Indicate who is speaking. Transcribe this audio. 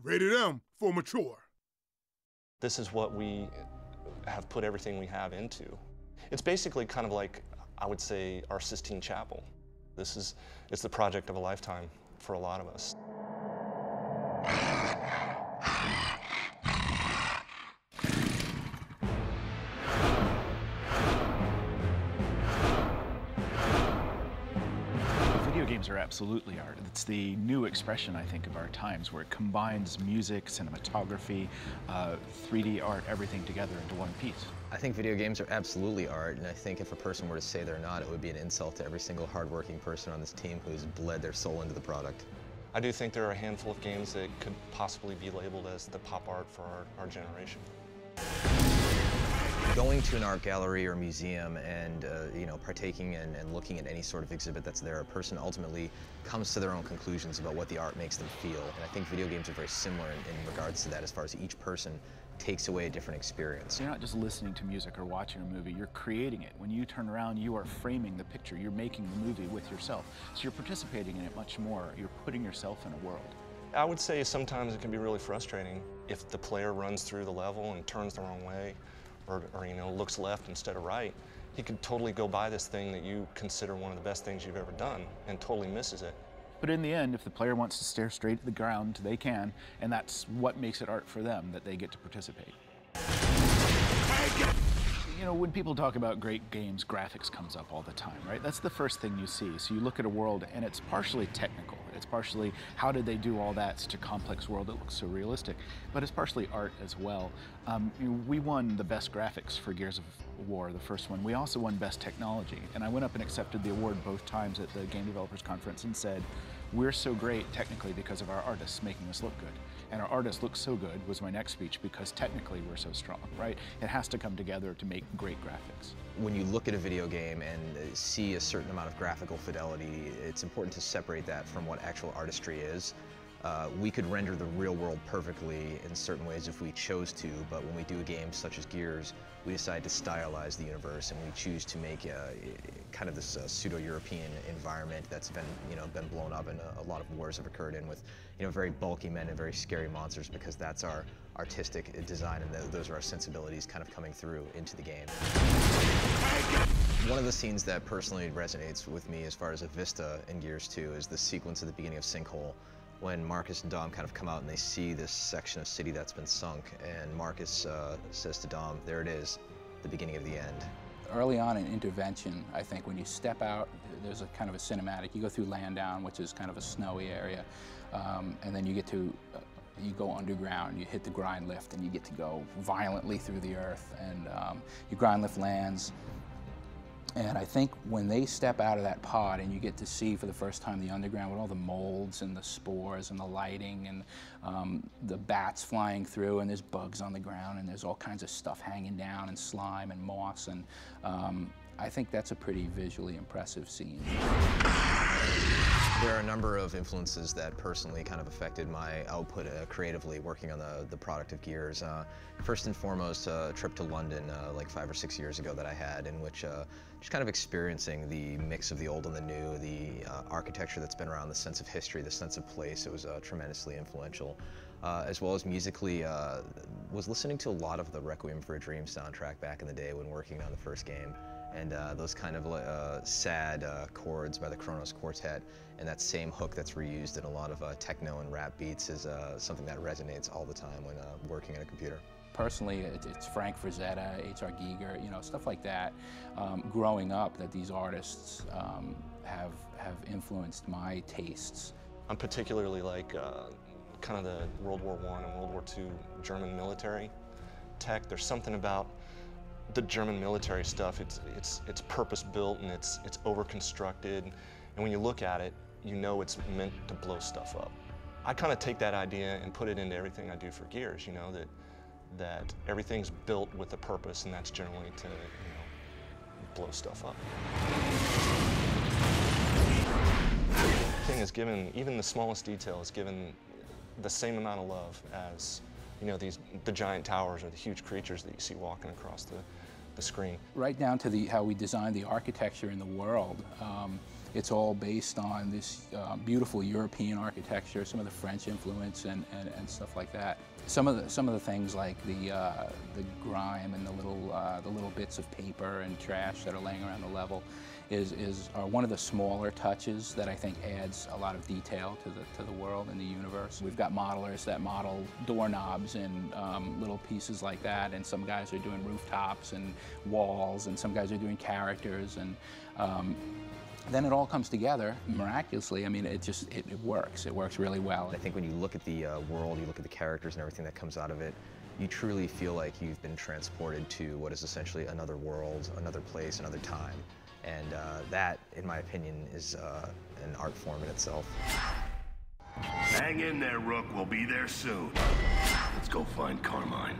Speaker 1: Rated M for mature.
Speaker 2: This is what we have put everything we have into. It's basically kind of like, I would say, our Sistine Chapel. It's the project of a lifetime for a lot of us.
Speaker 3: Video games are absolutely art. It's the new expression, I think, of our times, where it combines music, cinematography, 3D art, everything together into one piece.
Speaker 4: I think video games are absolutely art, and I think if a person were to say they're not, it would be an insult to every single hardworking person on this team who's bled their soul into the product.
Speaker 2: I do think there are a handful of games that could possibly be labeled as the pop art for our generation.
Speaker 4: Going to an art gallery or museum and partaking in and looking at any sort of exhibit that's there, a person ultimately comes to their own conclusions about what the art makes them feel. And I think video games are very similar in regards to that, as far as each person takes away a different experience.
Speaker 3: You're not just listening to music or watching a movie, you're creating it. When you turn around, you are framing the picture. You're making the movie with yourself. So you're participating in it much more. You're putting yourself in a world.
Speaker 2: I would say sometimes it can be really frustrating if the player runs through the level and turns the wrong way, or looks left instead of right. He could totally go by this thing that you consider one of the best things you've ever done and totally misses it.
Speaker 3: But in the end, if the player wants to stare straight at the ground, they can, and that's what makes it art for them, that they get to participate. You know, when people talk about great games, graphics comes up all the time, right? That's the first thing you see. So you look at a world and it's partially technical. It's partially, how did they do all that? Such a complex world that looks so realistic. But it's partially art as well. We won the best graphics for Gears of War, the first one. We also won best technology. And I went up and accepted the award both times at the Game Developers Conference and said, we're so great technically because of our artists making us look good. And our artists look so good was my next speech because technically we're so strong, right? It has to come together to make great graphics.
Speaker 4: When you look at a video game and see a certain amount of graphical fidelity, it's important to separate that from what actual artistry is. We could render the real world perfectly in certain ways if we chose to, but when we do a game such as Gears, we decide to stylize the universe and we choose to make kind of this pseudo-European environment that's been blown up and a lot of wars have occurred in, with very bulky men and very scary monsters, because that's our artistic design and those are our sensibilities kind of coming through into the game. One of the scenes that personally resonates with me as far as a vista in Gears 2 is the sequence at the beginning of Sinkhole, when Marcus and Dom kind of come out and they see this section of city that's been sunk, and Marcus says to Dom, there it is, the beginning of the end.
Speaker 5: Early on in Intervention, I think when you step out, there's a kind of a cinematic. You go through Landown, which is kind of a snowy area, and then you get to, you go underground, you hit the grind lift, and you get to go violently through the earth, and your grind lift lands. And I think when they step out of that pod and you get to see for the first time the underground with all the molds and the spores and the lighting and the bats flying through, and there's bugs on the ground and there's all kinds of stuff hanging down and slime and moss, and I think that's a pretty visually impressive scene.
Speaker 4: There are a number of influences that personally kind of affected my output creatively working on the product of Gears. First and foremost, a trip to London like 5 or 6 years ago that I had, in which just kind of experiencing the mix of the old and the new, the architecture that's been around, the sense of history, the sense of place. It was tremendously influential. As well as musically, was listening to a lot of the Requiem for a Dream soundtrack back in the day when working on the first game. And those kind of sad chords by the Kronos Quartet, and that same hook that's reused in a lot of techno and rap beats is something that resonates all the time when working on a computer.
Speaker 5: Personally, it's Frank Frazetta, H.R. Giger, stuff like that. Growing up, that these artists have influenced my tastes.
Speaker 2: I'm particularly like kind of the World War I and World War II German military tech. There's something about the German military stuff. It's purpose-built and it's over-constructed, and when you look at it, you know it's meant to blow stuff up. I kind of take that idea and put it into everything I do for Gears, that everything's built with a purpose, and that's generally to blow stuff up. The thing is given, even the smallest detail is given the same amount of love as the giant towers or the huge creatures that you see walking across the screen.
Speaker 5: Right down to how we designed the architecture in the world. It's all based on this beautiful European architecture, some of the French influence, and stuff like that. Some of the things like the grime and the little bits of paper and trash that are laying around the level are one of the smaller touches that I think adds a lot of detail to the world and the universe. We've got modelers that model doorknobs and little pieces like that, and some guys are doing rooftops and walls, and some guys are doing characters, and then it all comes together miraculously. I mean, it works. It works really well.
Speaker 4: I think when you look at the world, you look at the characters and everything that comes out of it, you truly feel like you've been transported to what is essentially another world, another place, another time. And that, in my opinion, is an art form in itself.
Speaker 6: Hang in there, Rook. We'll be there soon. Let's go find Carmine.